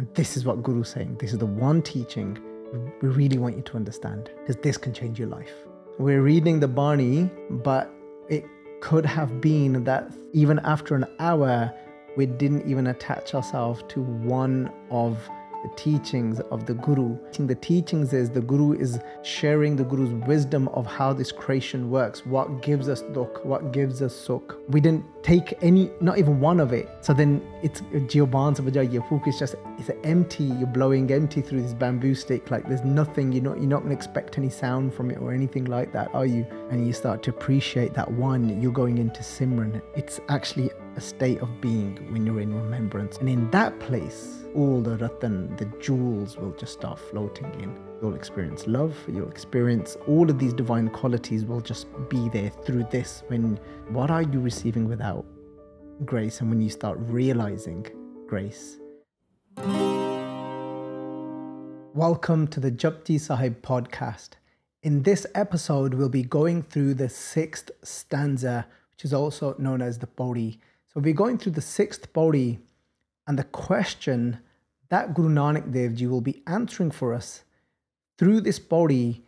And this is what Guru's saying. This is the one teaching we really want you to understand, because this can change your life. We're reading the Bani, but it could have been that even after an hour, we didn't even attach ourselves to one of the teachings of the Guru. The teachings is the Guru is sharing the Guru's wisdom of how this creation works, what gives us dukh, what gives us sukh. We didn't take any, not even one of it. So then it's Jeeban se bajaiye, Phuk is just, it's empty, you're blowing empty through this bamboo stick, like there's nothing, you're not going to expect any sound from it or anything like that, are you? And you start to appreciate that one, you're going into Simran. It's actually a state of being when you're in remembrance. And in that place, all the Ratan, the jewels will just start floating in. You'll experience love, you'll experience all of these divine qualities will just be there through this. When, what are you receiving without grace? And when you start realizing grace. Welcome to the Japji Sahib Podcast. In this episode, we'll be going through the 6th stanza, which is also known as the Pauri. So we'll be going through the 6th Pauri, and the question that Guru Nanak Dev Ji will be answering for us through this Pauri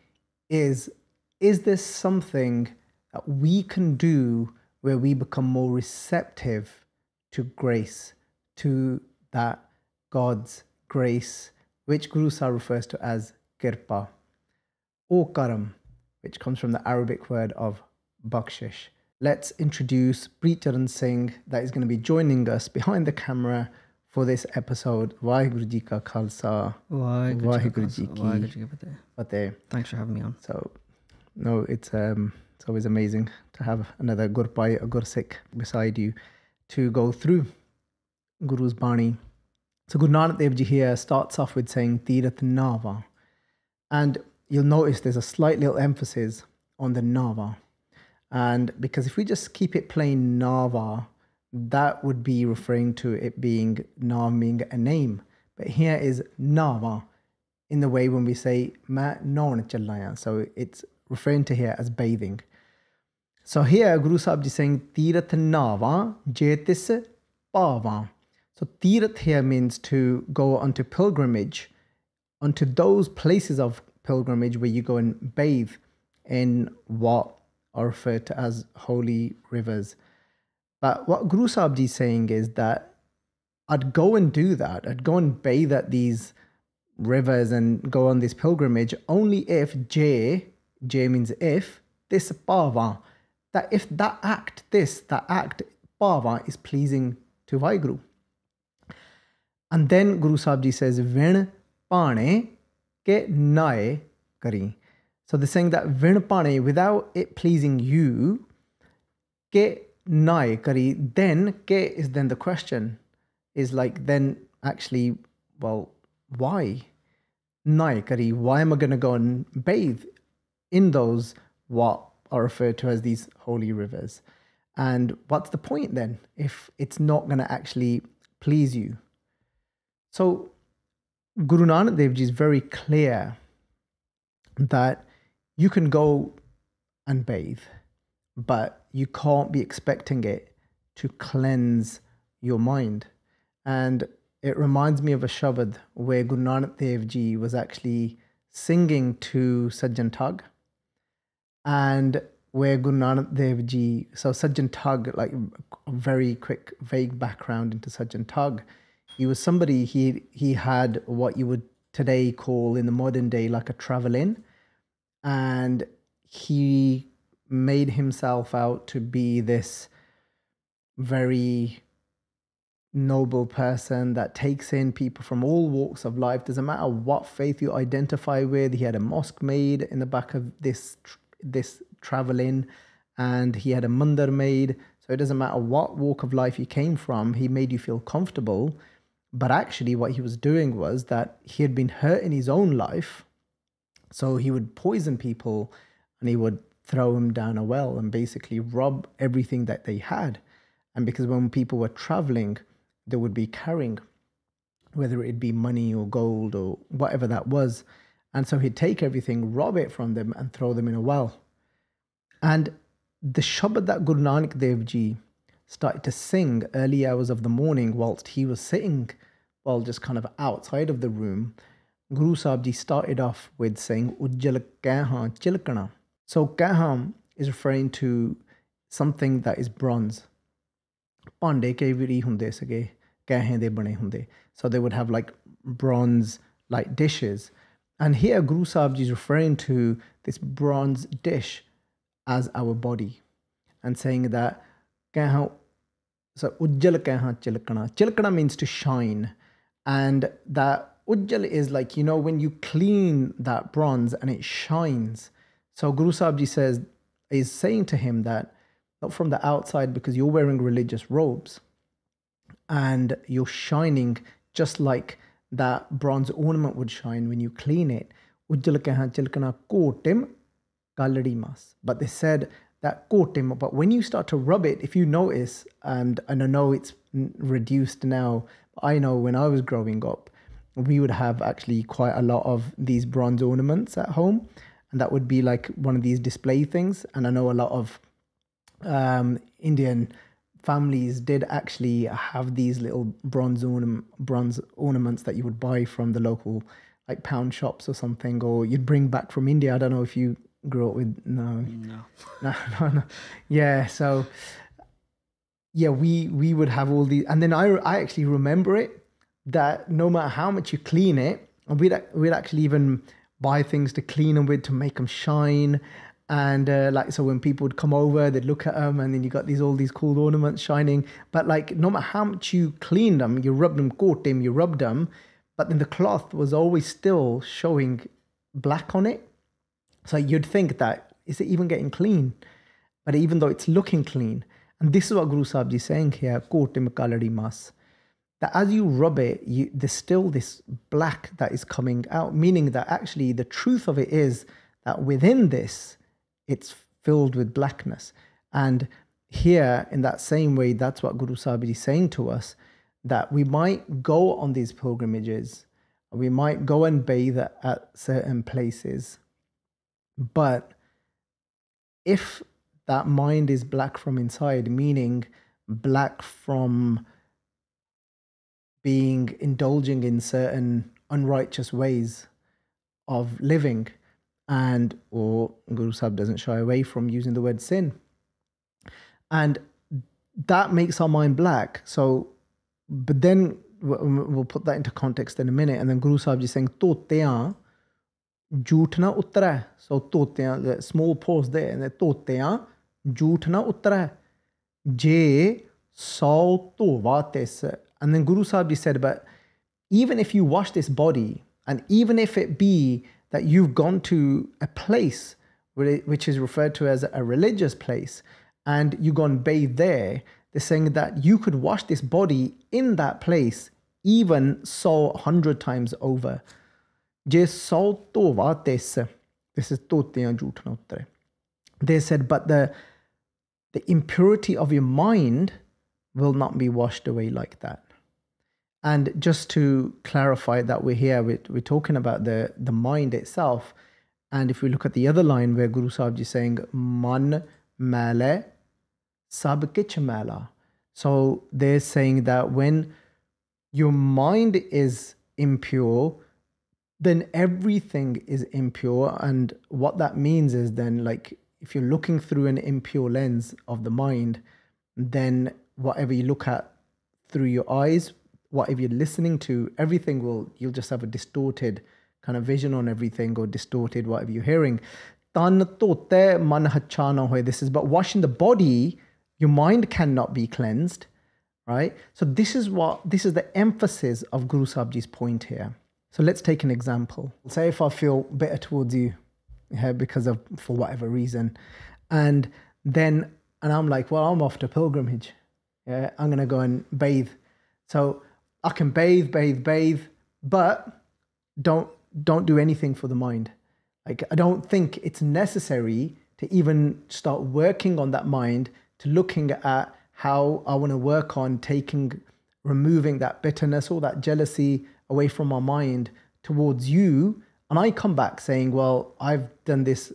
is this something that we can do where we become more receptive to grace, to that God's grace, which Guru Sahib refers to as kirpa, or karam, which comes from the Arabic word of bakshish. Let's introduce Vich Ratan Singh, that is going to be joining us behind the camera for this episode. Vaheguru Ji Ka Khalsa, Vaheguru Ji Ki Fateh. Thanks for having me on. So, no, it's always amazing to have another Gurpai, a Gursikh beside you to go through Guru's Bani. So Guru Nanak Dev Ji here starts off with saying Teerath Naavaa. And you'll notice there's a slight little emphasis on the Naavaa. And because if we just keep it plain Naavaa, that would be referring to it being Naam being a name. But here is Naavaa in the way when we say Ma naun challaya. So it's referring to here as bathing. So here Guru Sahib Ji saying Teerath Naavaa Jetee Sirathh. So Teerath here means to go onto pilgrimage, onto those places of pilgrimage where you go and bathe in what are referred to as holy rivers. But what Guru Sahib Ji is saying is that I'd go and do that. I'd go and bathe at these rivers and go on this pilgrimage only if J means if, this Pava, that if that act Pava is pleasing to Vaheguru. And then Guru Sahib Ji says, Vin Pane ke nae kari. So they're saying that Vin Pane, without it pleasing you, ke nae kari, then ke is then the question, is like then actually, well, why? Nae kari, why am I going to go and bathe in those what are referred to as these holy rivers? And what's the point then if it's not going to actually please you? So Guru Nanak Dev Ji is very clear that you can go and bathe, but you can't be expecting it to cleanse your mind. And it reminds me of a shabad where Guru Nanak Dev Ji was actually singing to Sajjan Thag, and where Guru Nanak Dev Ji, so Sajjan Thag, like a very quick vague background into Sajjan Thag, he was somebody, he had what you would today call in the modern day like a travel-in, and he made himself out to be this very noble person that takes in people from all walks of life. Doesn't matter what faith you identify with. He had a mosque made in the back of this travel-in, and he had a mandir made. So it doesn't matter what walk of life you came from, he made you feel comfortable. But actually what he was doing was that he had been hurt in his own life. So he would poison people and he would throw them down a well and basically rob everything that they had. And because when people were traveling, they would be carrying, whether it be money or gold or whatever that was. And so he'd take everything, rob it from them and throw them in a well. And the shabad that Guru Nanak Dev Ji started to sing early hours of the morning whilst he was sitting well, just kind of outside of the room, Guru Sahib Ji started off with saying, Ujjal Kaha Chilkana. So Kaha is referring to something that is bronze. Pande ke viri hunde sage, kahe de bane hunde. So they would have like bronze like dishes. And here Guru Sahib Ji is referring to this bronze dish as our body and saying that kaha, so ujjal kaha chilkana. Chilkana means to shine. And that ujjal is like, you know, when you clean that bronze and it shines. So Guru Sahib Ji is saying to him that not from the outside, because you're wearing religious robes and you're shining just like that bronze ornament would shine when you clean it. Ujjal kaha chilkana kotim kaladi mas. But they said that kotim, but when you start to rub it, if you notice, and I know it's reduced now, but I know when I was growing up, we would have actually quite a lot of these bronze ornaments at home. And that would be like one of these display things. And I know a lot of Indian families did actually have these little bronze ornaments that you would buy from the local like pound shops or something, or you'd bring back from India. I don't know if you grew up with no. Yeah, so yeah, we would have all these, and then I actually remember it that no matter how much you clean it, and we'd actually even buy things to clean them with to make them shine. And like, so when people would come over, they'd look at them, and then you got all these cool ornaments shining. But like, no matter how much you clean them, you rub them, coat them, you rubbed them, but then the cloth was always still showing black on it. So you'd think that, is it even getting clean? But even though it's looking clean, and this is what Guru Sahib Ji is saying here, kotim kaladi mas, that as you rub it, there's still this black that is coming out, meaning that actually the truth of it is that within this, it's filled with blackness. And here, in that same way, that's what Guru Sahib is saying to us, that we might go on these pilgrimages, we might go and bathe at certain places, but if that mind is black from inside, meaning black from indulging in certain unrighteous ways of living, or Guru Sahib doesn't shy away from using the word sin, and that makes our mind black. So, but then we'll put that into context in a minute. And then Guru Sahib is saying toteyan jhoot na utra. So toteyan, the small pause there, and the toteyan jhoot na utra je sau tova tes. And then Guru Sahib said, but even if you wash this body, and even if it be that you've gone to a place which is referred to as a religious place, and you go and bathe there, they're saying that you could wash this body in that place, even so 100 times over. They said, but the impurity of your mind will not be washed away like that. And just to clarify that we're talking about the mind itself. And if we look at the other line where Guru Sahib Ji is saying, Man male sab kich mala. So they're saying that when your mind is impure, then everything is impure. And what that means is then, like, if you're looking through an impure lens of the mind, then whatever you look at through your eyes, whatever you're listening to, everything you'll just have a distorted kind of vision on everything, or distorted whatever you're hearing. Tan tote man hacha na hoye. This is but washing the body, your mind cannot be cleansed, right? So this is the emphasis of Guru Sahib Ji's point here. So let's take an example. Say if I feel better towards you, for whatever reason, and I'm like, well, I'm off to pilgrimage. Yeah, I'm gonna go and bathe. So I can bathe, but don't do anything for the mind. Like, I don't think it's necessary to even start working on that mind, to looking at how I want to work on removing that bitterness or that jealousy away from my mind towards you. And I come back saying, well, I've done this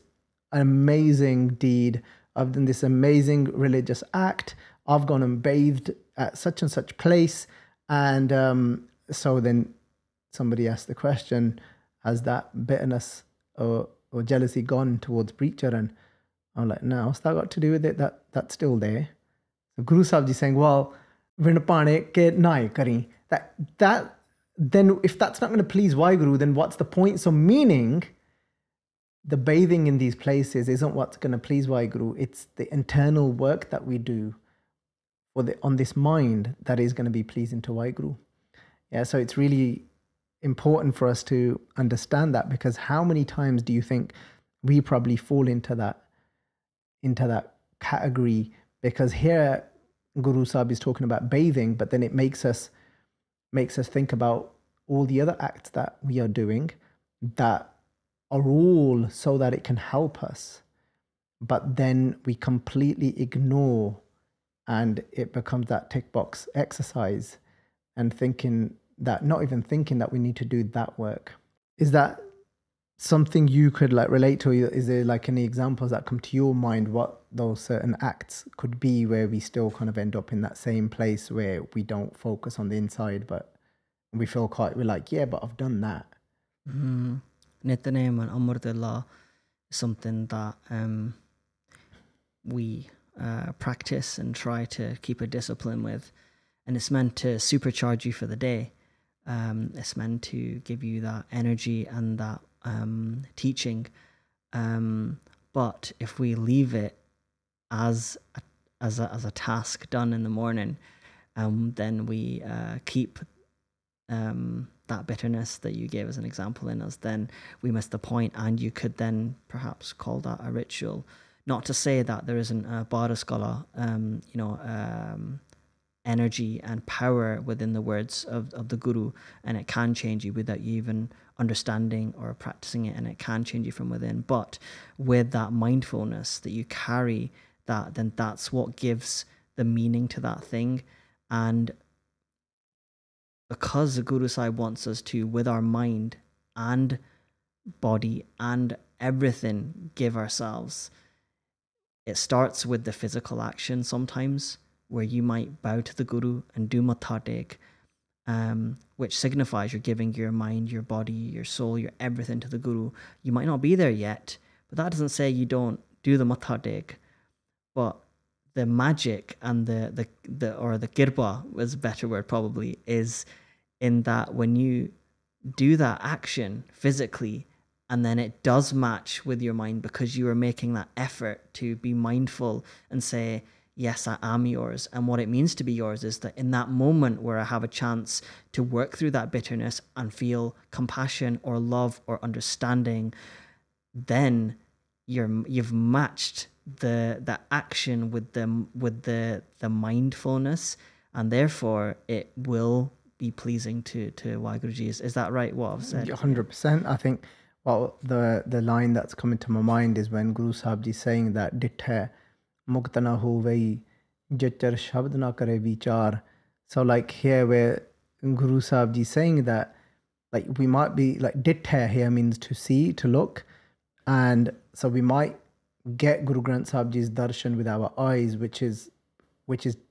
amazing deed. I've done this amazing religious act. I've gone and bathed at such and such place. And so then somebody asked the question, has that bitterness or jealousy gone towards preacher? And I'm like, no, what's that got to do with it? That's still there. So Guru Sahib Ji saying, well, Vinapane ke nai kari. That then if that's not going to please Waheguru, then what's the point? So meaning the bathing in these places isn't what's going to please Waheguru. It's the internal work that we do on this mind that is going to be pleasing to Waheguru. Yeah, so it's really important for us to understand that, because how many times do you think we probably fall into that category? Because here Guru Sahib is talking about bathing, but then it makes us think about all the other acts that we are doing that are all so that it can help us, but then we completely ignore, and it becomes that tick box exercise, and not even thinking that we need to do that work. Is that something you could like relate to? Is there like any examples that come to your mind what those certain acts could be where we still kind of end up in that same place where we don't focus on the inside, but we feel we're like, yeah, but I've done that. Nityanem and Amritullah is something that we practice and try to keep a discipline with, and it's meant to supercharge you for the day. It's meant to give you that energy and that teaching. But if we leave it as a task done in the morning, then we keep that bitterness that you gave as an example in us, then we miss the point. And you could then perhaps call that a ritual. Not to say that there isn't a Bhadascala, energy and power within the words of the Guru, and it can change you without you even understanding or practicing it, and it can change you from within. But with that mindfulness that you carry, that then that's what gives the meaning to that thing. And because the Guru Sahib wants us to, with our mind and body and everything, give ourselves, it starts with the physical action sometimes, where you might bow to the Guru and do Matha Tek, which signifies you're giving your mind, your body, your soul, your everything to the Guru. You might not be there yet, but that doesn't say you don't do the Matha Tek. But the magic and the kirpa was a better word probably, is in that when you do that action physically, and then it does match with your mind because you are making that effort to be mindful and say, yes, I am yours. And what it means to be yours is that in that moment where I have a chance to work through that bitterness and feel compassion or love or understanding, then you've matched the action with the mindfulness, and therefore it will be pleasing to Waheguruji. Is that right, what I've said? 100%. I think the line that's coming to my mind is when Guru Sahib Ji saying that Dithe Mukta na hovei Jachar Shabd na kare vichar. So like here where Guru Sahib Ji saying that, like we might be like Dithe here means to see, to look, and so we might get Guru Granth Sahib Ji's darshan with our eyes, which is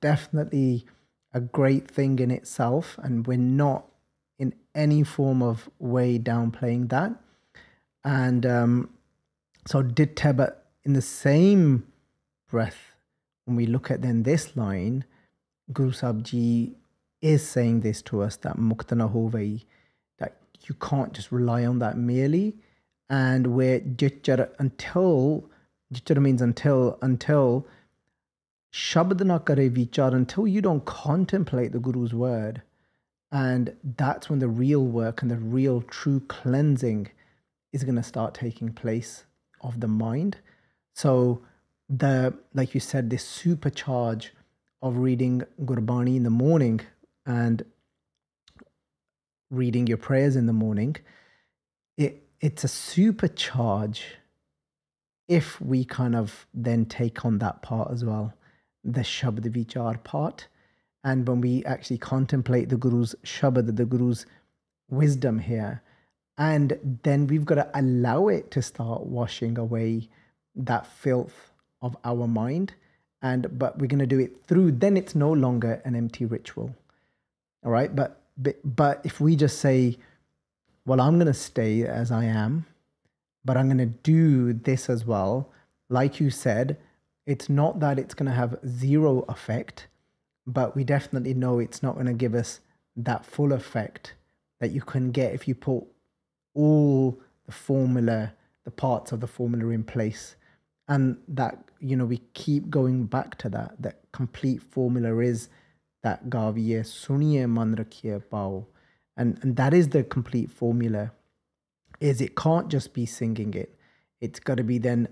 definitely a great thing in itself, and we're not in any form of way downplaying that. And so Dithe, but in the same breath, when we look at then this line, Guru Sahib Ji is saying this to us, that Mukta na hovei, that you can't just rely on that merely. And where Jichar means until Shabd na kare vichar, until you don't contemplate the Guru's word. And that's when the real work and the real true cleansing is going to start taking place of the mind. So like you said, this supercharge of reading Gurbani in the morning and reading your prayers in the morning, it's a supercharge if we kind of then take on that part as well, the Shabd Vichar part. And when we actually contemplate the Guru's Shabad, the Guru's wisdom here, and then we've got to allow it to start washing away that filth of our mind. But we're going to do it through, then it's no longer an empty ritual. All right. But But if we just say, well, I'm going to stay as I am, but I'm going to do this as well. Like you said, it's not that it's going to have zero effect, but we definitely know it's not going to give us that full effect that you can get if you put all the parts of the formula in place. And that, we keep going back to that complete formula is that gaviye suniye man rakhiye pao. And that is the complete formula, is it can't just be singing it. It's got to be then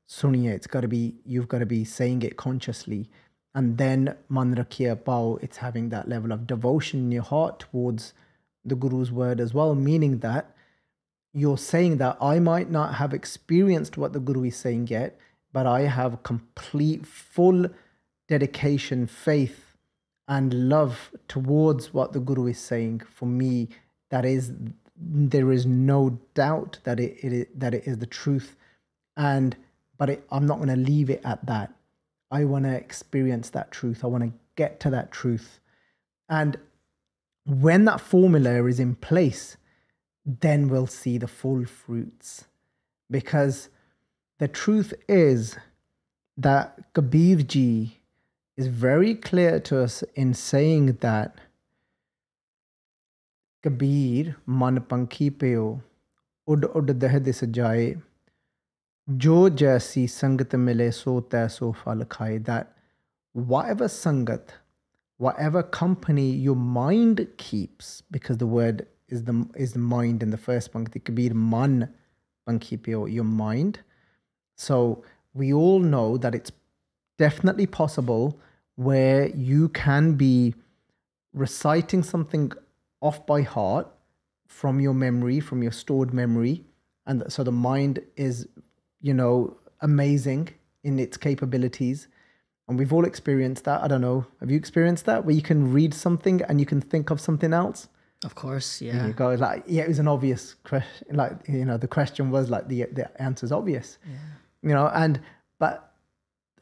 suniye. You've got to be saying it consciously. And then man rakhiye pao, it's having that level of devotion in your heart towards the Guru's word as well, meaning that you're saying that I might not have experienced what the Guru is saying yet, but I have complete, full dedication, faith, and love towards what the Guru is saying. For me, there is no doubt that it is the truth, I'm not going to leave it at that. I want to experience that truth. I want to get to that truth. And when that formula is in place, then we'll see the full fruits. Because the truth is that Kabir Ji is very clear to us in saying that Kabir man pankhi peo ud deh dis jaye jo jaisi sangat mile so taiso phal khaye, that whatever sangat, whatever company your mind keeps, because the word is the mind in the first pankti, Kabir man pankhi peo, your mind. So we all know that it's definitely possible where you can be reciting something off by heart from your memory, from your stored memory. And so the mind is, amazing in its capabilities. And we've all experienced that. I don't know. Have you experienced that? Where you can read something and you can think of something else? Of course, yeah. And you go like, yeah, it was an obvious question. Like, the question was like, the answer's obvious. Yeah. But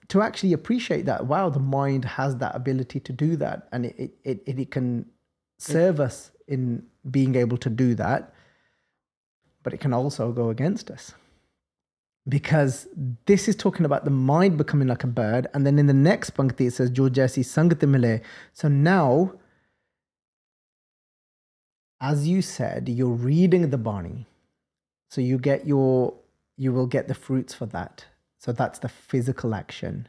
to actually appreciate that, wow, the mind has that ability to do that. And it can serve us in being able to do that. But it can also go against us. Because this is talking about the mind becoming like a bird. And then in the next pankti, it says, Jo jaisi sangat mile. So now, as you said, you're reading the Bani. So you will get the fruits for that. So that's the physical action.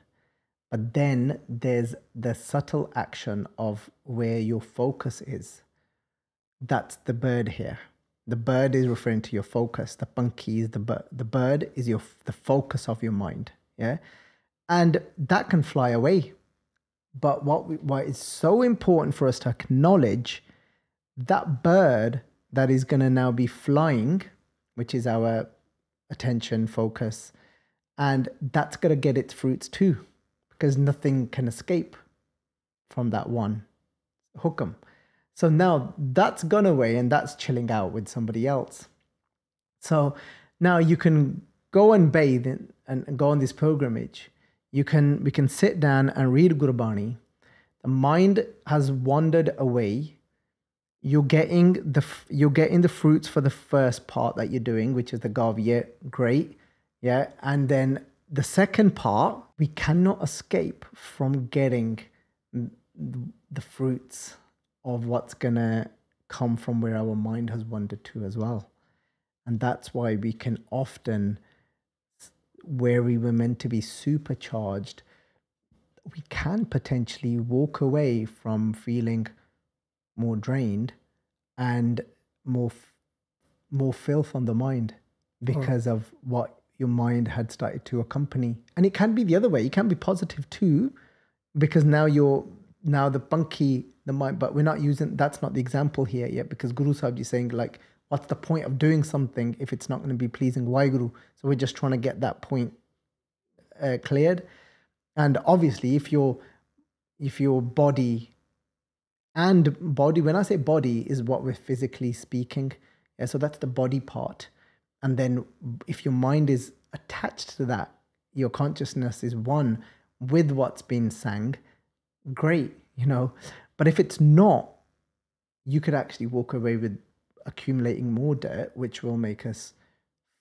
But then there's the subtle action of where your focus is. That's the bird here. The bird is referring to your focus. The pankhi is the bird. The bird is the focus of your mind. Yeah, and that can fly away. But what is so important for us to acknowledge, that bird that is going to now be flying, which is our attention focus, and that's going to get its fruits too, because nothing can escape from that one hukam. So now that's gone away and that's chilling out with somebody else. So now you can go and bathe and go on this pilgrimage. We can sit down and read Gurbani. The mind has wandered away. You're getting the fruits for the first part that you're doing, which is the Gaviya. Great. Yeah. And then the second part, we cannot escape from getting the fruits of what's going to come from where our mind has wandered to as well. And that's why we can often, where we were meant to be supercharged, we can potentially walk away from feeling more drained and more filth on the mind because of what your mind had started to accompany. And it can be the other way. You can be positive too, because now the pankhi, the mind, but we're not using, that's not the example here yet, because Guru Sahib is saying like, what's the point of doing something if it's not going to be pleasing Waheguru? So we're just trying to get that point cleared. And obviously if your body, when I say body, is what we're physically speaking. Yeah, so that's the body part. And then if your mind is attached to that, your consciousness is one with what's been sang, great, But if it's not, you could actually walk away with accumulating more debt, which will make us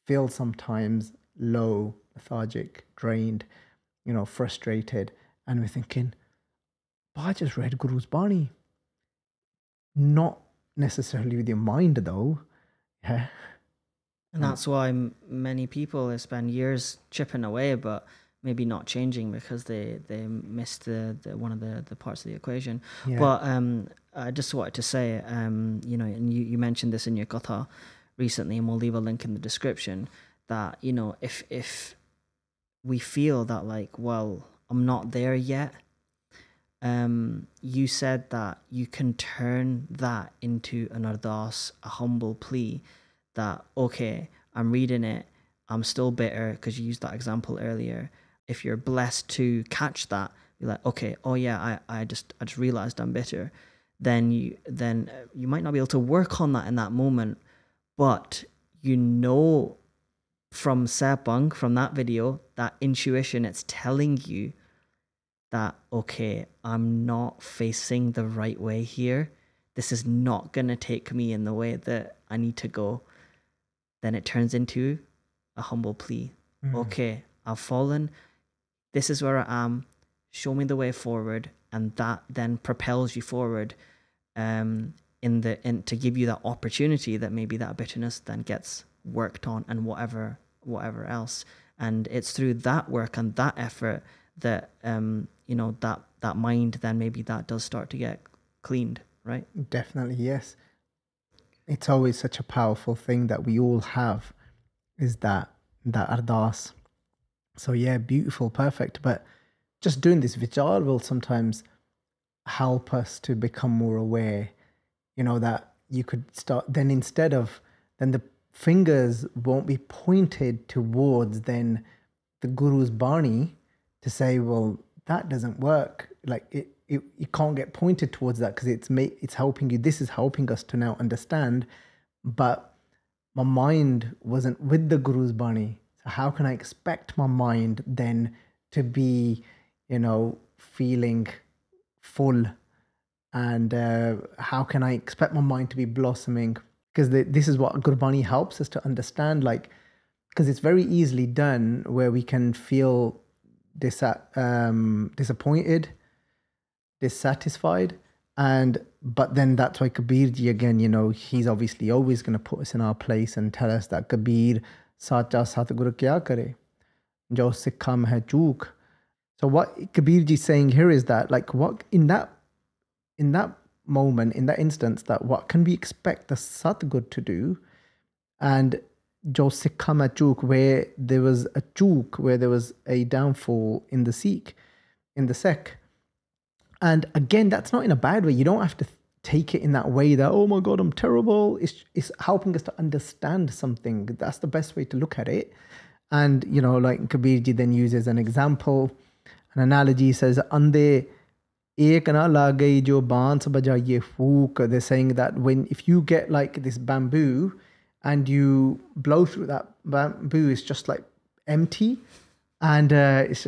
feel sometimes low, lethargic, drained, frustrated. And we're thinking, but I just read Guru's Bani. Not necessarily with your mind, though. Yeah. And that's why many people spend years chipping away, but maybe not changing because they missed the one of the parts of the equation. Yeah. But I just wanted to say, and you mentioned this in your katha recently, and we'll leave a link in the description, that, if we feel that, like, well, I'm not there yet, you said that you can turn that into an ardas, a humble plea, that, okay, I'm reading it, I'm still bitter, because you used that example earlier. If you're blessed to catch that, you're like, okay, oh yeah, I just realized I'm bitter. Then you might not be able to work on that in that moment, but from Sepang, from that video, that intuition, it's telling you that, okay, I'm not facing the right way here. This is not going to take me in the way that I need to go. Then it turns into a humble plea. Okay, I've fallen. This is where I am. Show me the way forward. And that then propels you forward to give you that opportunity that maybe that bitterness then gets worked on, and whatever else. And it's through that work and that effort that that mind, then maybe that does start to get cleaned, right? Definitely, yes. It's always such a powerful thing that we all have, is that ardas. So yeah, beautiful, perfect. But just doing this vichar will sometimes help us to become more aware, that you could start, then the fingers won't be pointed towards then the Guru's Bani to say, well, that doesn't work. Like you can't get pointed towards that because it's helping you. This is helping us to now understand. But my mind wasn't with the Guru's Bani. So how can I expect my mind then to be, feeling full? And how can I expect my mind to be blossoming? Because this is what Gurbani helps us to understand, because it's very easily done where we can feel disappointed, dissatisfied, but then that's why Kabir Ji, again, he's obviously always going to put us in our place and tell us that Kabir Sacha Satguru kya kare, jo sikha mein hai chook. So what Kabir Ji is saying here is that, what in that moment, in that instance, that what can we expect the Satgur to do? And jo sikha mein chook, where there was a chook, where there was a downfall in the Sikh, in the sect. And again, that's not in a bad way. You don't have to take it in that way that, oh my God, I'm terrible. It's helping us to understand something. That's the best way to look at it. And, Kabir Ji then uses an example, an analogy. Says, Ande ek na lage jo baans bajaye fook. They're saying that if you get this bamboo and you blow through that bamboo, it's just empty. And this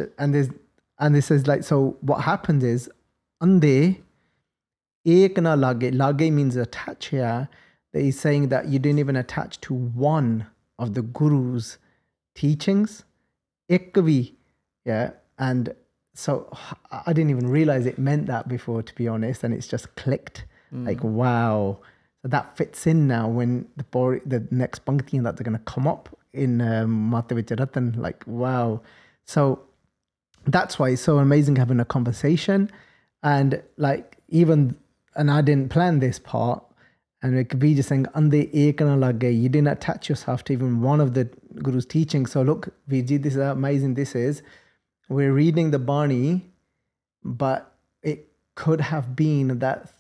says so what happens is, Ande ek na lage. Lage means attach here. That he's saying that you didn't even attach to one of the Guru's teachings. Ekvi, yeah. And so I didn't even realize it meant that before, to be honest. And it's just clicked. Wow. So that fits in now when the next pankti that they're going to come up in Vich Ratan. Wow. So that's why it's so amazing having a conversation. And I didn't plan this part. And it could be just saying, Ande ek na lage. You didn't attach yourself to even one of the Guru's teachings. So look, Viji, this is how amazing this is. We're reading the Bani, but it could have been that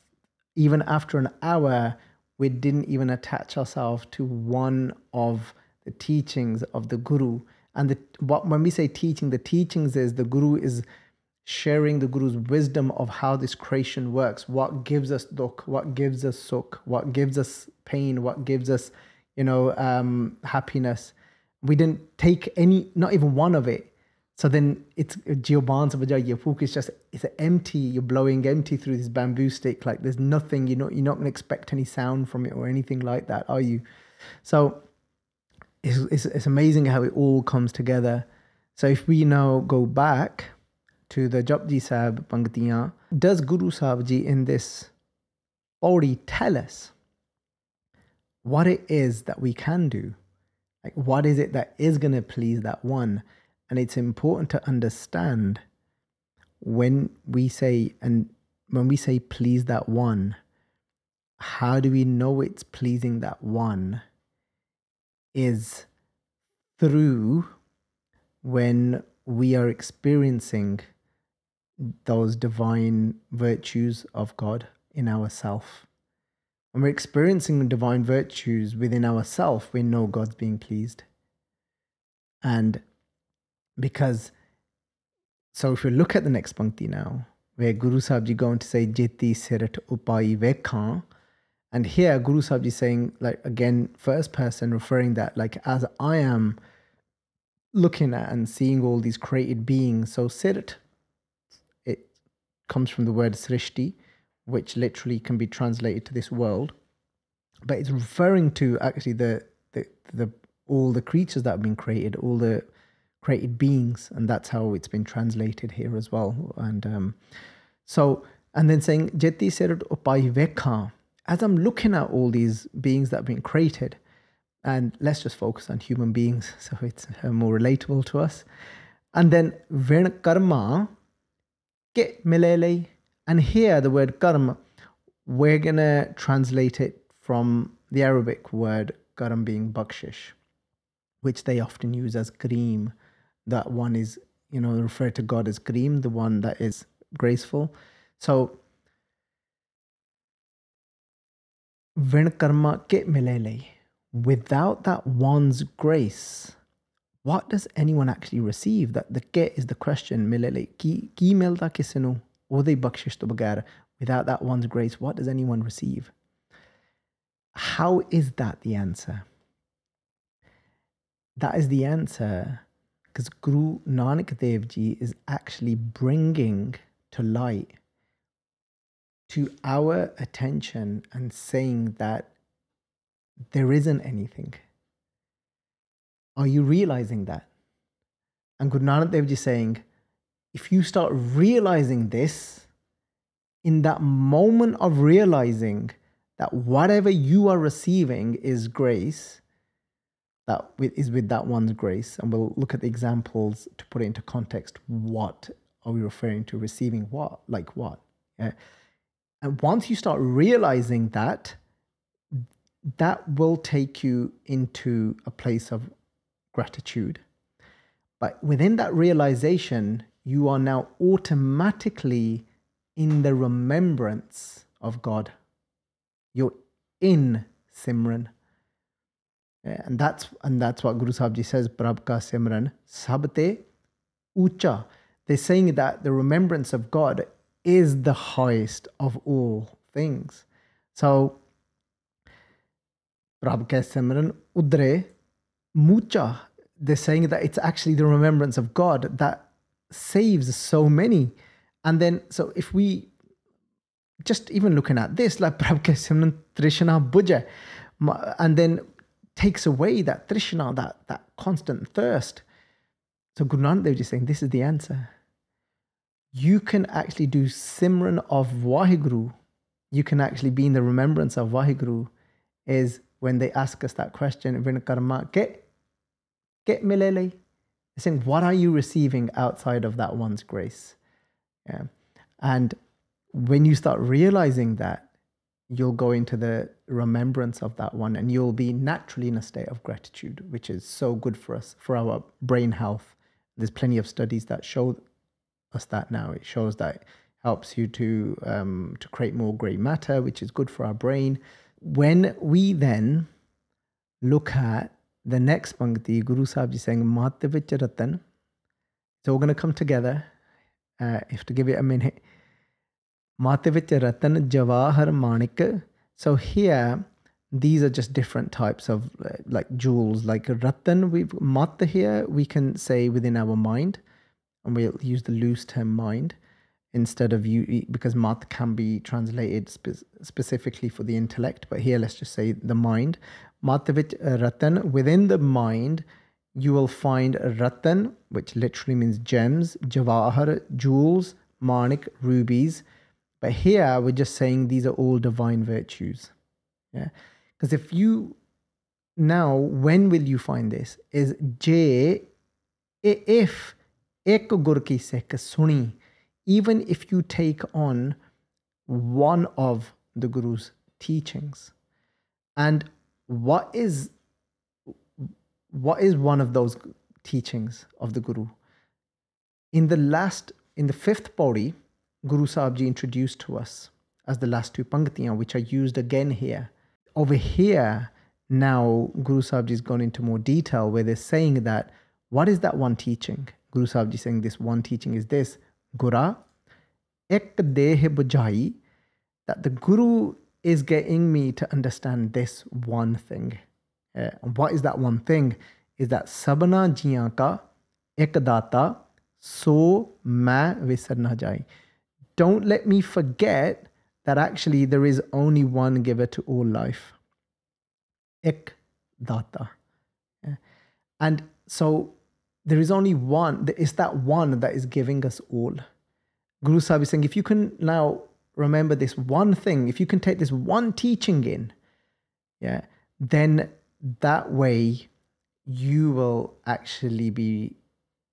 even after an hour, we didn't even attach ourselves to one of the teachings of the Guru. And when we say teaching, the teachings is the Guru is sharing the Guru's wisdom of how this creation works. What gives us dukh, what gives us sukh, what gives us pain, what gives us, happiness. We didn't take not even one of it. So then it's Jioban se bajaiye, Phuk is just, it's empty, you're blowing empty through this bamboo stick, like there's nothing, you're not going to expect any sound from it or anything like that, are you? So it's amazing how it all comes together. So if we now go back to the Japji Sahib Pangtiyan, does Guru Sahib Ji in this Pauri tell us what it is that we can do? Like, what is it that is going to please that one? And it's important to understand when we say please that one, how do we know it's pleasing that one? Is through when we are experiencing those divine virtues of God in ourselves. When we're experiencing divine virtues within ourselves, we know God's being pleased. And because, so if we look at the next Pankti now, where Guru Sahib Ji going to say, Jetee Sirathh upai vekhan. And here Guru Sahib Ji saying, like, again, first person, referring that, like, as I am looking at and seeing all these created beings. So Sirathh, it comes from the word Srishti, which literally can be translated to this world. But it's referring to actually the all the creatures that have been created, all the created beings, and that's how it's been translated here as well. And and then saying Jetee Sirathh upai vekhan, as I'm looking at all these beings that have been created, and let's just focus on human beings so it's more relatable to us. And then vin karma ke milele, and here the word karma, we're gonna translate it from the Arabic word karam being bakshish, which they often use as kareem. That one is, referred to God as kareem, the one that is graceful. So, vin karma ke milele, without that one's grace, what does anyone actually receive? That the ke is the question, milele, ki milda kisenu, ode bakshish to bagar. Without that one's grace, what does anyone receive? How is that the answer? That is the answer because Guru Nanak Dev Ji is actually bringing to light to our attention and saying that there isn't anything. Are you realizing that? And Guru Nanak Dev Ji is saying, if you start realizing this, in that moment of realizing that whatever you are receiving is grace, that is with that one's grace, and we'll look at the examples to put it into context. What are we referring to? Receiving what? Like what? Yeah. And once you start realizing that, that will take you into a place of gratitude. But within that realization, you are now automatically in the remembrance of God. You're in Simran. And that's what Guru Sahib Ji says, Prabh ka Simran sabte ucha. They're saying that the remembrance of God is the highest of all things. So, Prabh ka Simran udre mucha. They're saying that it's actually the remembrance of God that saves so many. And then, so if we just even looking at this, like Prabh ka Simran Trishna Bujhaaee, and then takes away that Trishna, that constant thirst. So Guru Nanak Dev Ji is saying this is the answer. You can actually do Simran of Vaheguru. You can actually be in the remembrance of Vaheguru. Is when they ask us that question, Vin karma ke milele. They're saying, what are you receiving outside of that one's grace? Yeah. And when you start realizing that, you'll go into the remembrance of that one and you'll be naturally in a state of gratitude, which is so good for us, for our brain health. There's plenty of studies that show us that now. It shows that it helps you to create more grey matter, which is good for our brain. When we then look at the next Pankti, Guru Sahib Ji saying, Vich Ratan. It's all going to come together. If to give it a minute. Vich Ratan Jawahar Manik. So here, these are just different types of like jewels. Like Ratan, Mat here, we can say within our mind. and we'll use the loose term mind instead of you, because mat can be translated specifically for the intellect, but here let's just say the mind. Mat Vich Ratan, within the mind you will find Ratan, which literally means gems, Jawahar, jewels, Manik, rubies. But here we're just saying these are all divine virtues. Yeah, because if you now, when will you find this? Is if ek gur ki sikh suni, even if you take on one of the Guru's teachings. And what is one of those teachings of the Guru? In the fifth pauri, Guru Sahib Ji introduced to us as the last two panktiyan, which are used again here. Over here, now Guru Sahib Ji has gone into more detail where they're saying that, what is that one teaching? Guru Sahib Ji is saying this one teaching is this: Guraa Ik Deh Bujhaaee, that the Guru is getting me to understand this one thing. And what is that one thing? Is that Sabhnaa Jeeaa ka ek data, so main visar na jaye. Don't let me forget that actually there is only one giver to all life. Ek data. And so there is only one. It's that one that is giving us all. Guru Sahib is saying, if you can now remember this one thing, if you can take this one teaching in, yeah, then that way you will actually be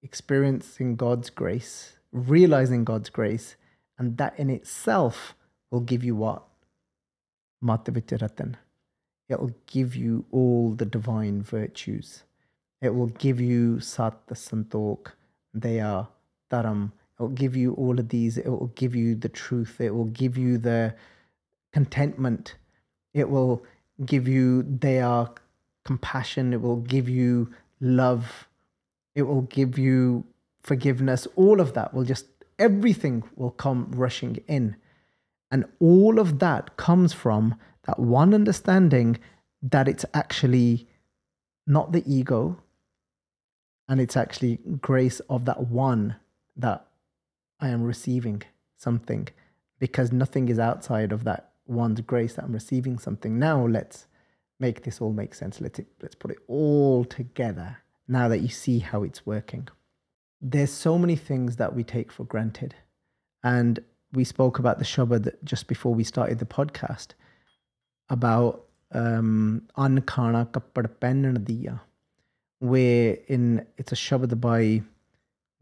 experiencing God's grace, realizing God's grace, and that in itself will give you what? Mat Vich Ratan. It will give you all the divine virtues. It will give you Sat, Santok, Daya, Dharam. It will give you all of these. It will give you the truth. It will give you the contentment. It will give you Daya, compassion. It will give you love. It will give you forgiveness. All of that will just, everything will come rushing in. And all of that comes from that one understanding that it's actually not the ego, and it's actually grace of that one that I am receiving something, because nothing is outside of that one's grace that I'm receiving something. Now let's make this all make sense. Let's put it all together now that you see how it's working. There's so many things that we take for granted. And we spoke about the Shabad just before we started the podcast about An Khana Kappad Pennan Diya, where it's a Shabad by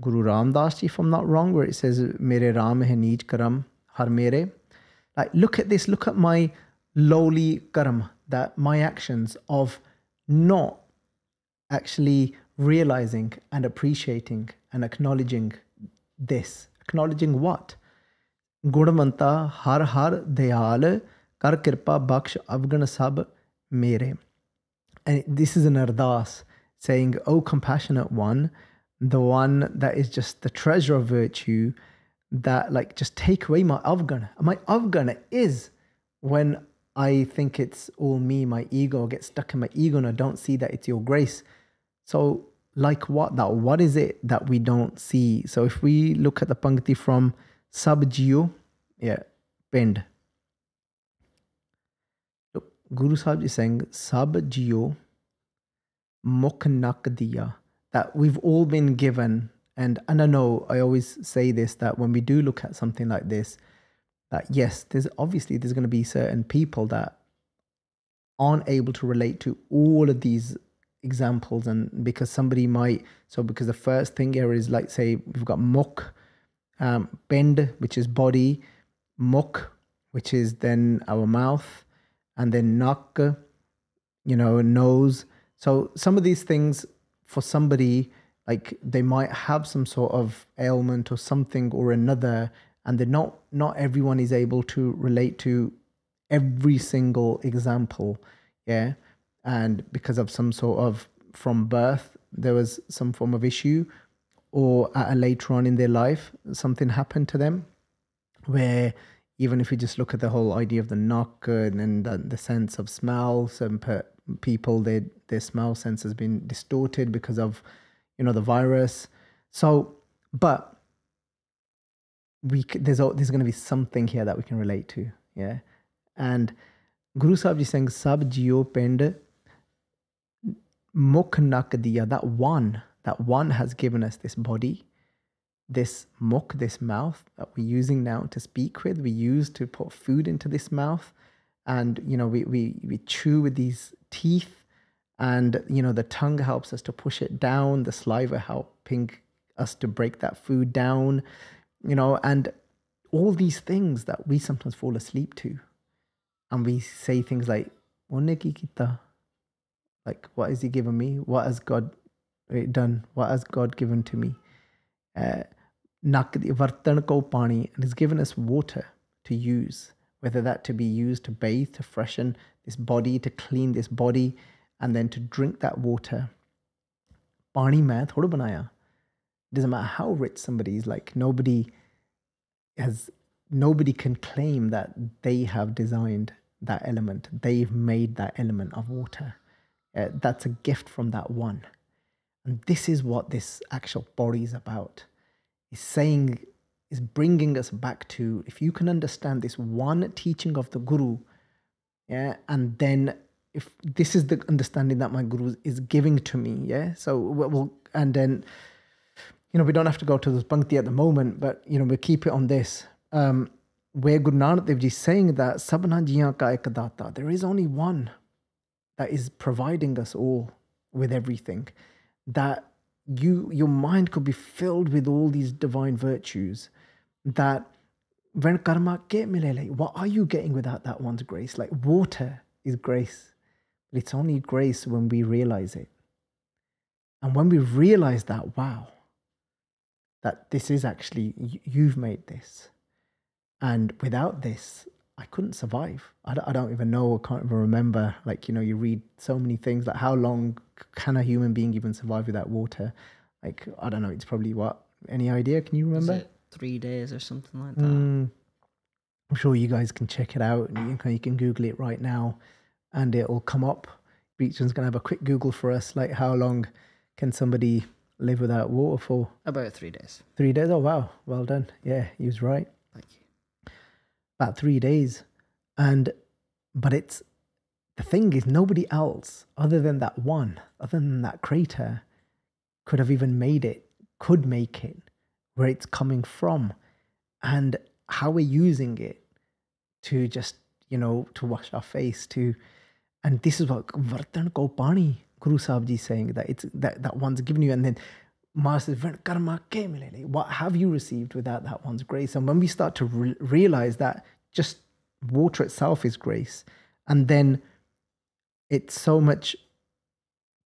Guru Ramdas Ji, if I'm not wrong, where it says, Mere Ram hai neej karam har mere. Like, look at this, look at my lowly karam, that my actions of not actually realizing and appreciating and acknowledging this. Acknowledging what? Gudamanta har har dayal kar kirpa baksh avgan sab mere. And this is an ardas saying, oh compassionate one, the one that is just the treasure of virtue, that like just take away my avgan. My avgan is when I think it's all me, my ego, gets stuck in my ego and I don't see that it's your grace. So like what? That what is it that we don't see? So if we look at the pankti from Sab Jio, pinned. Look, Guru Sahib is saying, Sab Jio Mukh Nak Diya, that we've all been given. And I know, I always say this, that when we do look at something like this, that yes, there's going to be certain people that aren't able to relate to all of these examples. And because somebody might, because the first thing here is like, say, we've got mukh, bend, which is body, mukh, which is then our mouth, and then nak, nose. So some of these things for somebody, like they might have some sort of ailment or something or another, and they're not everyone is able to relate to every single example. Yeah. And because of some sort of, from birth, there was some form of issue, or later on in their life, something happened to them, where even if you just look at the whole idea of the knock and the sense of smell, some people, their smell sense has been distorted because of, the virus. So, But there's going to be something here that we can relate to. Yeah. And Guru Sahib Ji saying, Sab Jio Pind Mukh Nak Diya, that one has given us this body, this mukh, this mouth that we're using now to speak with. We use to put food into this mouth. And, we chew with these teeth. And, the tongue helps us to push it down. The saliva helping us to break that food down. And all these things that we sometimes fall asleep to. And we say things like, Onne ki kita? Like, what has he given me? What has God done? What has God given to me? Nak vartan ko pani, and has given us water to use, whether that to be used to bathe, to freshen this body, to clean this body, and then to drink that water. Pani main thoda banaya. Doesn't matter how rich somebody is, like nobody can claim that they have designed that element. They've made that element of water. That's a gift from that one. And this is what this actual body is about. Is bringing us back to, if you can understand this one teaching of the Guru, yeah, and then if this is the understanding that my Guru is giving to me, yeah, so and then, we don't have to go to this Bhakti at the moment, but, we'll keep it on this, where Guru Nanak Dev Ji is saying that Sabhnaa Jeeaa ka ek data, there is only one that is providing us all with everything, that your mind could be filled with all these divine virtues, that when karma ke milele, what are you getting without that one's grace? Like water is grace, but it's only grace when we realize it. And when we realize that, wow, that this is actually, you've made this. And without this, I couldn't survive. I don't even know, I can't even remember. Like, you read so many things, like how long can a human being even survive without water? Like, I don't know, it's probably what? Any idea? Can you remember? Is it 3 days or something like that? I'm sure you guys can check it out. You can Google it right now and it'll come up. Beechman's going to have a quick Google for us, like how long can somebody live without water for? About 3 days. 3 days? Oh, wow. Well done. Yeah, he was right. Thank you. About 3 days. But it's, the thing is, nobody else other than that one, other than that crater, could have even could make it where it's coming from and how we're using it to just, to wash our face, and this is what Vartan ko pani, Guru Sahib Ji saying that it's that one's given you, and then Master says, karma ke milele, what have you received without that one's grace? And when we start to realize that just water itself is grace, and then it's so much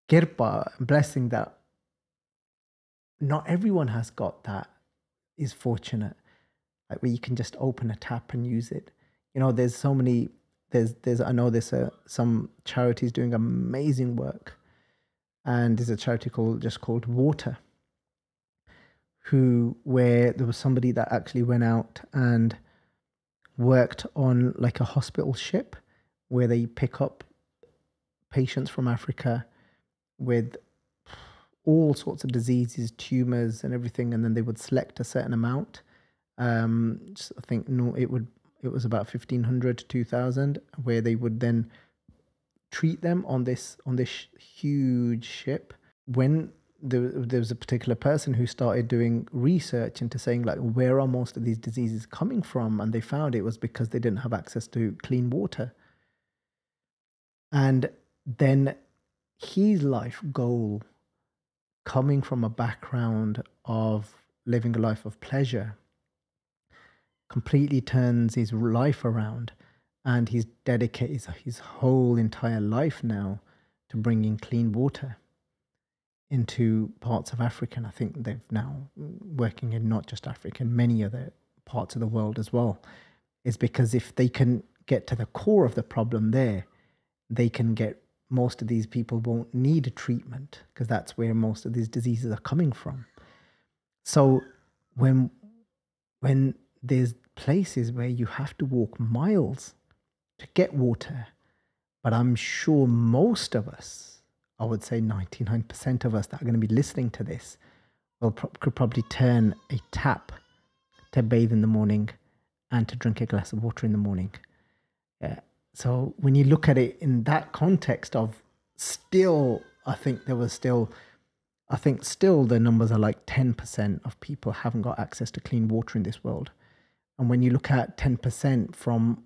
kirpa, blessing, that not everyone has got that, is fortunate, like where you can just open a tap and use it. There's so many, I know there's some charities doing amazing work, and there's a charity called Water, where there was somebody that actually went out and worked on like a hospital ship where they pick up patients from Africa with all sorts of diseases, tumors and everything, and then they would select a certain amount. I think it was about 1,500 to 2,000, where they would then treat them on this huge ship. When there was a particular person who started doing research into saying, like, where are most of these diseases coming from? And they found it was because they didn't have access to clean water. And then his life goal, coming from a background of living a life of pleasure, completely turns his life around, and he's dedicated his whole entire life now to bringing clean water into parts of Africa. And I think they've now working in not just Africa, in many other parts of the world as well. Is because if they can get to the core of the problem there, they can get, most of these people won't need a treatment, because that's where most of these diseases are coming from. So when there's places where you have to walk miles to get water, but I'm sure most of us, I would say 99% of us that are going to be listening to this, could probably turn a tap to bathe in the morning and to drink a glass of water in the morning. Yeah. So when you look at it in that context of still, I think still the numbers are like 10% of people haven't got access to clean water in this world. And when you look at 10% from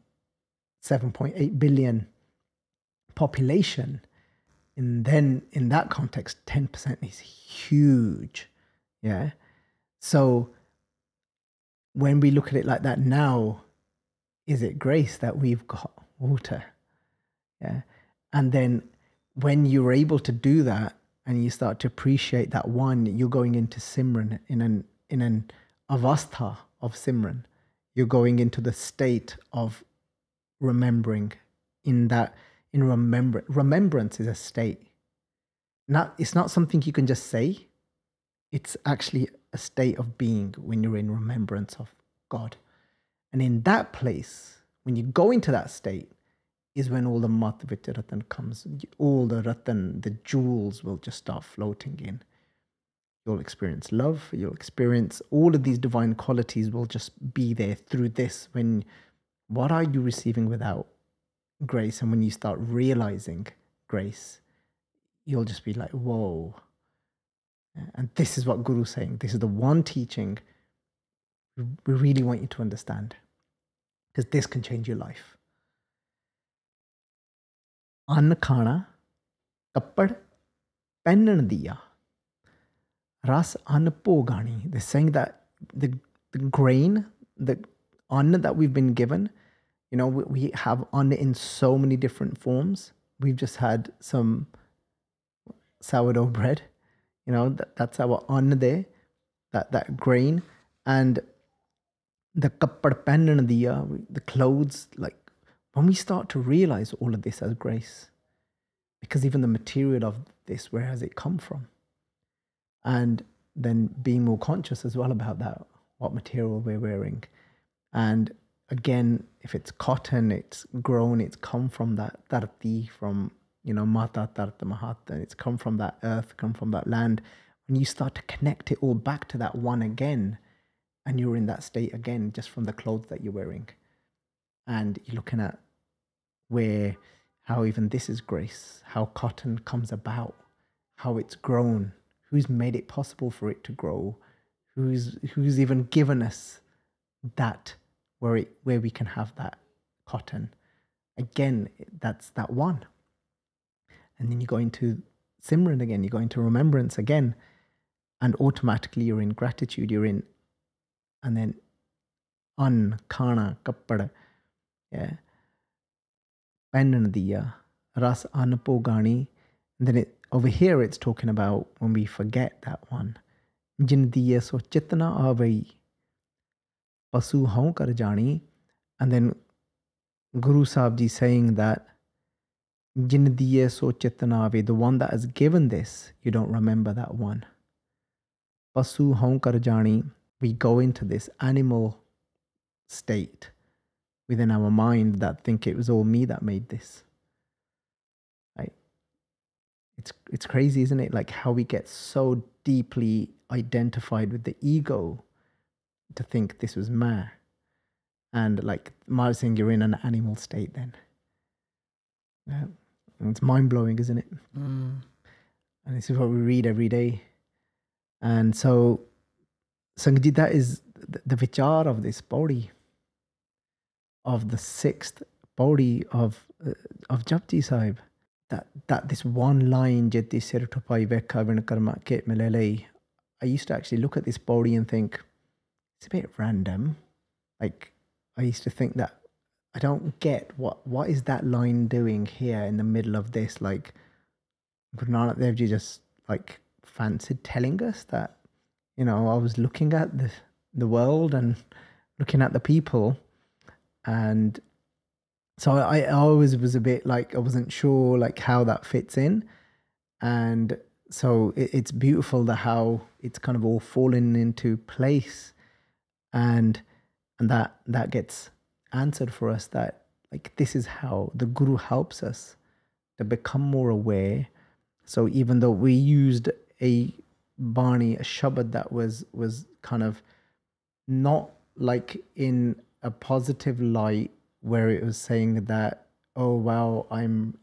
7.8 billion population, and then in that context, 10% is huge. Yeah. So when we look at it like that now, is it grace that we've got water? Yeah. And then when you're able to do that and you start to appreciate that one, you're going into Simran in an avastha of Simran. You're going into the state of remembering remembrance is a state. It's not something you can just say. It's actually a state of being when you're in remembrance of God. And in that place, when you go into that state, is when all the mat Vich Ratan comes. All the Ratan, the jewels will just start floating in. You'll experience love. You'll experience all of these divine qualities will just be there through this. What are you receiving without grace? And when you start realizing grace, you'll just be like, whoa. And this is what Guru's saying. This is the one teaching we really want you to understand, because this can change your life. Ann khana, kappad, pennan diya, ras ann pogani. They're saying that the grain, the ann that we've been given, we have ann in so many different forms. We've just had some sourdough bread. That's our ann there, that grain. And the kappad pennan diya, the clothes, like when we start to realize all of this as grace, because even the material of this, where has it come from? And then being more conscious as well about that, what material we're wearing. And again, if it's cotton, it's grown, it's come from that tarti, from Mata Tarta Mahata, it's come from that earth, come from that land. When you start to connect it all back to that one again, and you're in that state again, just from the clothes that you're wearing, and you're looking at how even this is grace, how cotton comes about, how it's grown, who's made it possible for it to grow, who's even given us that where we can have that cotton. Again, that's that one. And then you go into Simran again, you go into remembrance again, and automatically you're in gratitude, and then Ann, Khana, Kappad, yeah, Pennan diya, Ras Ann pogani. And then over here it's talking about when we forget that one. Jin diya so chitna avai, pasu haun kar jani. And then Guru Sahib Ji saying that Jin diye so chitna ave, the one that has given this, you don't remember that one. Pasu haun kar jani, we go into this animal state within our mind that think it was all me that made this. Right? It's crazy, isn't it? Like how we get so deeply identified with the ego to think this was ma. And like Mara saying, you're in an animal state then. Yeah. It's mind-blowing, isn't it? And this is what we read every day. And so, Sangaji, that is the vichar of this body, of the sixth body of Japji Sahib. That this one line, Jetee Sirathh vekha vin karma ke milele. I used to actually look at this body and think, it's a bit random. Like, I used to think that I don't get what is that line doing here in the middle of this? Like, Nanak Dev Ji just like fancied telling us that, I was looking at the world and looking at the people, and so I always was a bit like, I wasn't sure like how that fits in. And so it's beautiful how it's kind of all fallen into place, and that gets answered for us, that like this is how the Guru helps us to become more aware. So even though we used a Bani, a shabad that was kind of not like in a positive light where it was saying that, oh wow, I'm,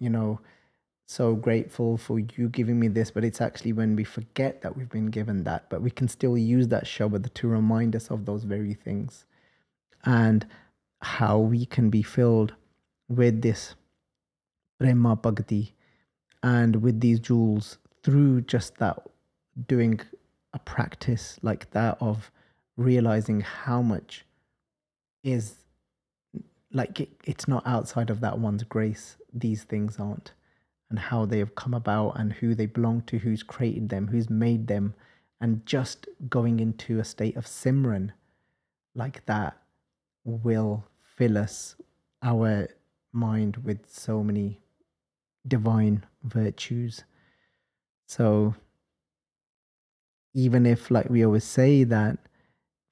so grateful for you giving me this, but it's actually when we forget that we've been given that, but we can still use that shabad to remind us of those very things and how we can be filled with this prema bhakti and with these jewels through just that, doing a practice like that of realizing how much is like it's not outside of that one's grace, these things aren't, and how they have come about and who they belong to, who's created them, who's made them, and just going into a state of Simran like that will fill us, our mind, with so many divine virtues. So even if, like we always say, that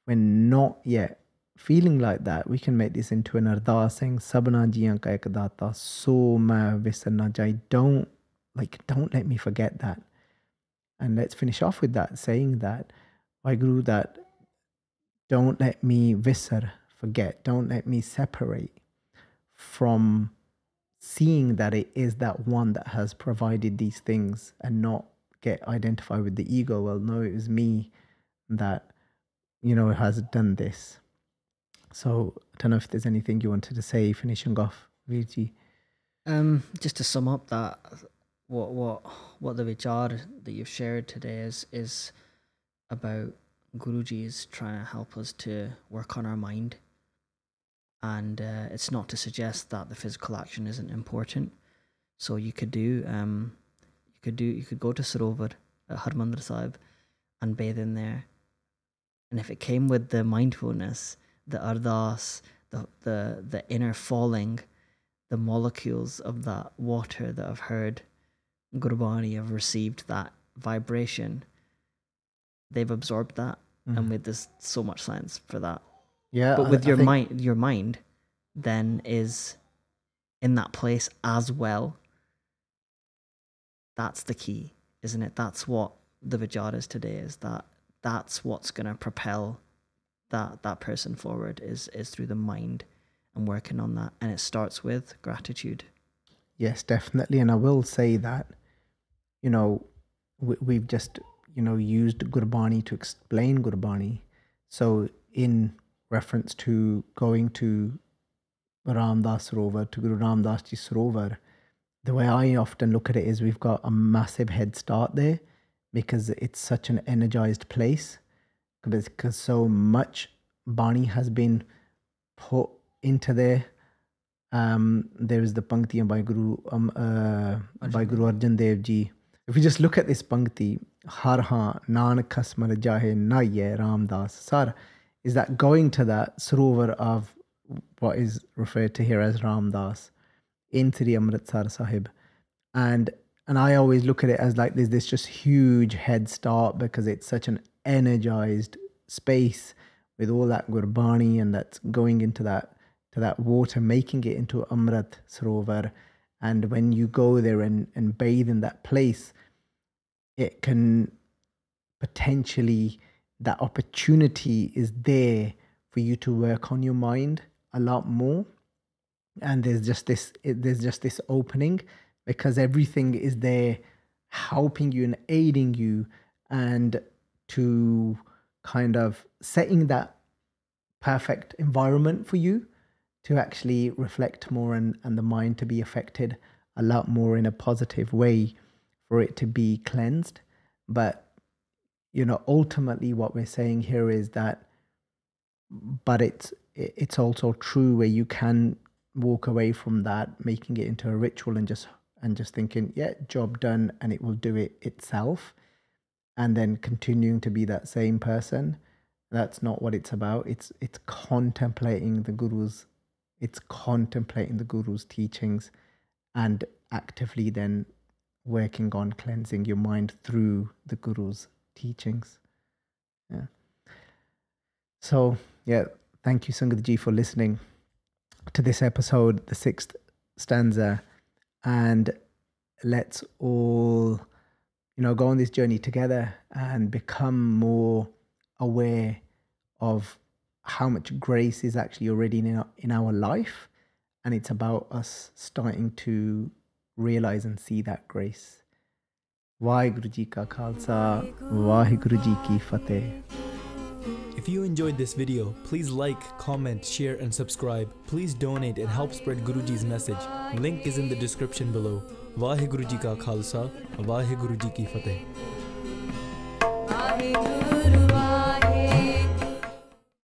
we're not yet feeling like that, we can make this into an ardas saying Sabhnaa Jeeaa ka ek data, so main visar na jai. Don't let me forget that. And let's finish off with that, saying that, Waheguru, that don't let me visar, forget, don't let me separate from seeing that it is that one that has provided these things, and not get identified with the ego. Well, no, it was me that, has done this. So I don't know if there's anything you wanted to say, finishing off, Viji. Just to sum up that, what the vichar that you've shared today is about. Guruji is trying to help us to work on our mind, and it's not to suggest that the physical action isn't important. So you could go to Sarovar at Harmandir Sahib and bathe in there, and if it came with the mindfulness, the ardas, the inner falling, the molecules of that water that have heard Gurbani, have received that vibration, they've absorbed that. And with there's so much science for that. Yeah. But with your mind then is in that place as well. That's the key, isn't it? That's what the vichar is today, is that's what's going to propel that person forward, is through the mind and working on that. And it starts with gratitude. Yes, definitely. And I will say that, we've just, used Gurbani to explain Gurbani. So in reference to going to Ramdas Sarovar, to Guru Ramdas Ji Sarovar, the way I often look at it is we've got a massive head start there, because it's such an energized place, because so much Bani has been put into there. There is the Pankti by Guru Arjan Dev Ji. If we just look at this Pankti, Har haan Nanak Kasmar Jahe Naiye Ramdas Sar, is that going to that Sarovar of what is referred to here as Ramdas into the Amritsar Sahib. And I always look at it as like there's this just huge head start, because it's such an energized space with all that Gurbani, and that's going into that water, making it into Amrit Sarovar. And when you go there and bathe in that place, it can potentially, that opportunity is there for you to work on your mind a lot more. And there's just this opening, because everything is there helping you and aiding you, and to kind of setting that perfect environment for you to actually reflect more, and the mind to be affected a lot more in a positive way, for it to be cleansed. But, ultimately what we're saying here is that, but it's also true where you can walk away from that, making it into a ritual and just thinking, yeah, job done, and it will do it itself, and then continuing to be that same person. That's not what it's about. It's contemplating the Guru's teachings, and actively then working on cleansing your mind through the Guru's teachings. Yeah. So, yeah, thank you, Sangat Ji, for listening to this episode, the 6th stanza. And let's all go on this journey together and become more aware of how much grace is actually already in our life. And it's about us starting to realize and see that grace. Vaheguru Ji Ka Khalsa, Vaheguru Ji Ki Fateh. If you enjoyed this video, please like, comment, share and subscribe. Please donate and help spread Guruji's message. Link is in the description below. Vaheguru Ji Ka Khalsa, Vaheguru Ji Ki Fateh.